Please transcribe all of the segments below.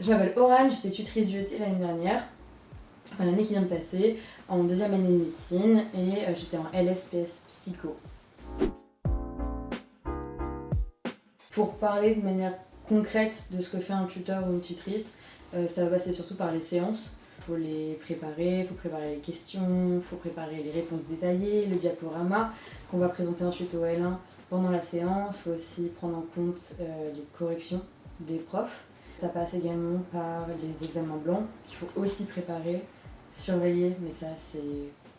Je m'appelle Aurane, j'étais tutrice d'UET l'année dernière, enfin l'année qui vient de passer, en deuxième année de médecine et j'étais en LSPS psycho. Pour parler de manière concrète de ce que fait un tuteur ou une tutrice, ça va passer surtout par les séances. Il faut les préparer, il faut préparer les questions, il faut préparer les réponses détaillées, le diaporama qu'on va présenter ensuite au L1 pendant la séance. Il faut aussi prendre en compte les corrections des profs. Ça passe également par les examens blancs qu'il faut aussi préparer, surveiller, mais ça c'est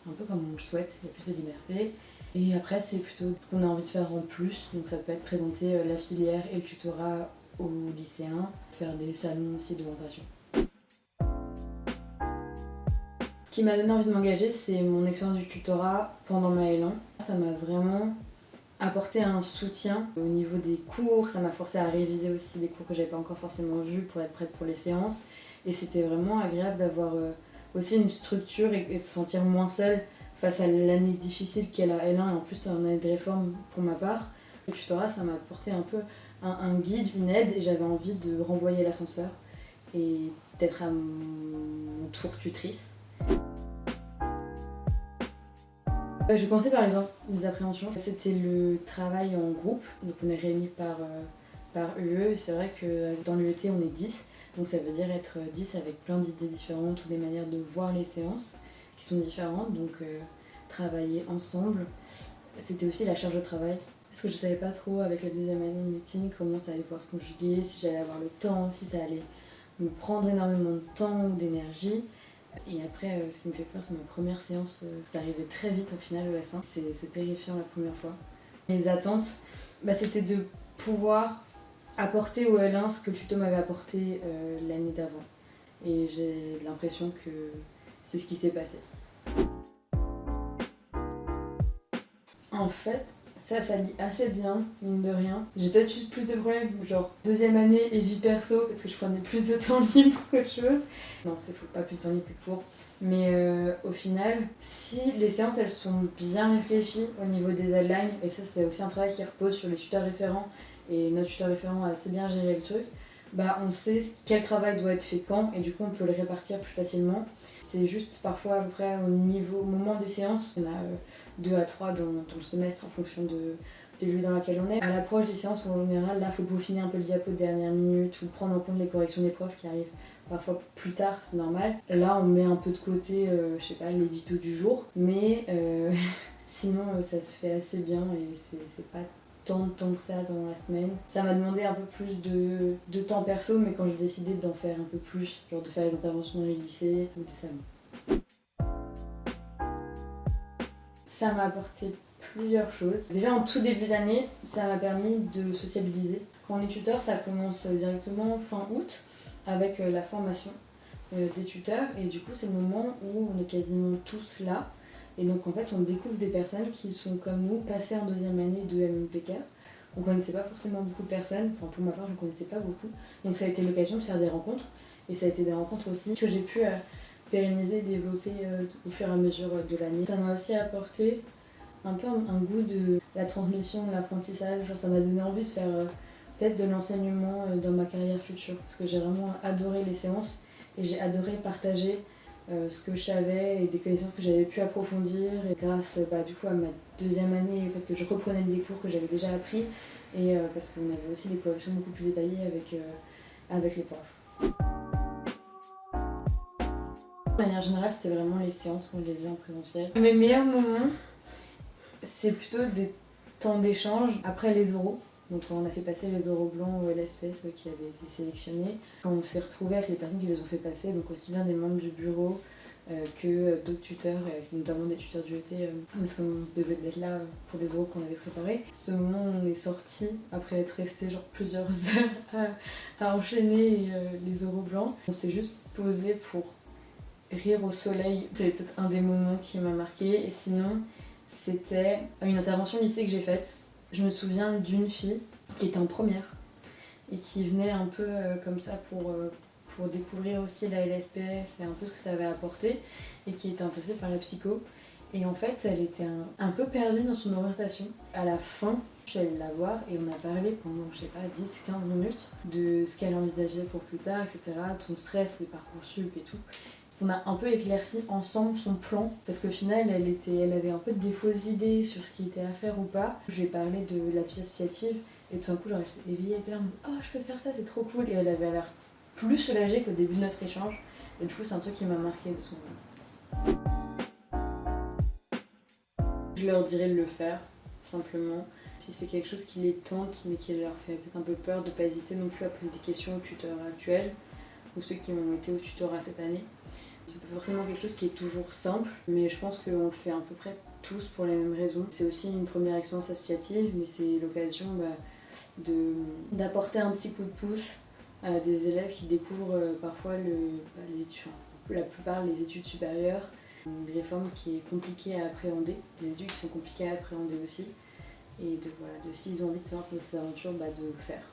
un peu comme on le souhaite, il y a plus de liberté. Et après c'est plutôt ce qu'on a envie de faire en plus, donc ça peut être présenter la filière et le tutorat aux lycéens, faire des salons aussi d'orientation. Ce qui m'a donné envie de m'engager, c'est mon expérience du tutorat pendant ma L1. Ça m'a vraiment apporté un soutien au niveau des cours, ça m'a forcé à réviser aussi des cours que j'avais pas encore forcément vus pour être prête pour les séances. Et c'était vraiment agréable d'avoir aussi une structure et de se sentir moins seule face à l'année difficile qu'est la L1 et en plus en année de réforme pour ma part. Le tutorat, ça m'a apporté un peu un guide, une aide et j'avais envie de renvoyer l'ascenseur et d'être à mon tour tutrice. Je vais commencer par les appréhensions. C'était le travail en groupe, donc on est réunis par UE et c'est vrai que dans l'UET on est 10, donc ça veut dire être 10 avec plein d'idées différentes ou des manières de voir les séances qui sont différentes, donc travailler ensemble. C'était aussi la charge de travail, parce que je savais pas trop avec la deuxième année de médecine comment ça allait pouvoir se conjuguer, si j'allais avoir le temps, si ça allait me prendre énormément de temps ou d'énergie. Et après, ce qui me fait peur, c'est ma première séance. C'est arrivé très vite au final, le S1. C'est terrifiant la première fois. Mes attentes, c'était de pouvoir apporter au L1 ce que le tuto m'avait apporté l'année d'avant. Et j'ai l'impression que c'est ce qui s'est passé. En fait, ça lie assez bien, mine de rien. J'ai peut-être eu plus de problèmes, genre deuxième année et vie perso, parce que je prenais plus de temps libre qu'autre chose. Non, c'est faux, pas plus de temps libre que de cours. Mais au final, si les séances elles sont bien réfléchies au niveau des deadlines, et ça c'est aussi un travail qui repose sur les tuteurs référents, et notre tuteur référent a assez bien géré le truc, on sait quel travail doit être fait quand, et du coup on peut le répartir plus facilement. C'est juste parfois à peu près au moment des séances, il y en a 2 à 3 dans le semestre en fonction de l'UE dans laquelle on est. À l'approche des séances, en général, là, il faut peaufiner un peu le diapo de dernière minute ou prendre en compte les corrections des profs qui arrivent parfois plus tard, c'est normal. Là, on met un peu de côté, je sais pas, l'édito du jour, mais sinon, ça se fait assez bien et c'est pas tant de temps que ça dans la semaine. Ça m'a demandé un peu plus de temps perso, mais quand j'ai décidé d'en faire un peu plus, genre de faire les interventions dans les lycées ou des salons. Ça m'a apporté plusieurs choses. Déjà en tout début d'année, ça m'a permis de sociabiliser. Quand on est tuteur, ça commence directement fin août avec la formation des tuteurs et du coup c'est le moment où on est quasiment tous là. Et donc en fait on découvre des personnes qui sont comme nous, passées en deuxième année de MMPK. On connaissait pas forcément beaucoup de personnes, enfin pour ma part je ne connaissais pas beaucoup. Donc ça a été l'occasion de faire des rencontres et ça a été des rencontres aussi que j'ai pu pérenniser et développer au fur et à mesure de l'année. Ça m'a aussi apporté un peu un goût de la transmission, de l'apprentissage. Genre, ça m'a donné envie de faire peut-être de l'enseignement dans ma carrière future. Parce que j'ai vraiment adoré les séances et j'ai adoré partager ce que je savais et des connaissances que j'avais pu approfondir. Et grâce du coup à ma deuxième année, au fait que je reprenais des cours que j'avais déjà appris et parce qu'on avait aussi des corrections beaucoup plus détaillées avec les profs. De manière générale, c'était vraiment les séances quand je les faisais en présentiel. Mes meilleurs moments, c'est plutôt des temps d'échange après les oraux. Donc on a fait passer les oraux blancs au LSPS qui avaient été sélectionnés. Quand on s'est retrouvés avec les personnes qui les ont fait passer, donc aussi bien des membres du bureau que d'autres tuteurs, notamment des tuteurs du ET, parce qu'on devait être là pour des oraux qu'on avait préparés. Ce moment où on est sorti après être resté genre plusieurs heures à enchaîner les oraux blancs. On s'est juste posé pour rire au soleil. C'est peut-être un des moments qui m'a marqué. Et sinon, c'était une intervention au lycée que j'ai faite. Je me souviens d'une fille qui était en première et qui venait un peu comme ça pour découvrir aussi la LSPS et un peu ce que ça avait apporté et qui était intéressée par la psycho. Et en fait, elle était un peu perdue dans son orientation. À la fin, je suis allée la voir et on a parlé pendant, je sais pas, 10-15 minutes de ce qu'elle envisageait pour plus tard, etc. Ton stress, les Parcoursup et tout. On a un peu éclairci ensemble son plan, parce qu'au final, elle avait un peu de fausses idées sur ce qui était à faire ou pas. Je lui ai parlé de la vie associative, et tout d'un coup, genre, elle s'est éveillée, elle était là en mode « Oh, je peux faire ça, c'est trop cool !» Et elle avait l'air plus soulagée qu'au début de notre échange. Et du coup, c'est un truc qui m'a marqué de ce moment. Je leur dirais de le faire, simplement. Si c'est quelque chose qui les tente, mais qui leur fait peut-être un peu peur, de ne pas hésiter non plus à poser des questions aux tuteurs actuels, ou ceux qui ont été au tutorat cette année. C'est pas forcément quelque chose qui est toujours simple, mais je pense qu'on le fait à peu près tous pour les mêmes raisons. C'est aussi une première expérience associative, mais c'est l'occasion d'apporter un petit coup de pouce à des élèves qui découvrent parfois les études, la plupart les études supérieures. Une réforme qui est compliquée à appréhender, des études qui sont compliquées à appréhender aussi. Et s'ils ont envie de se lancer dans cette aventure, de le faire.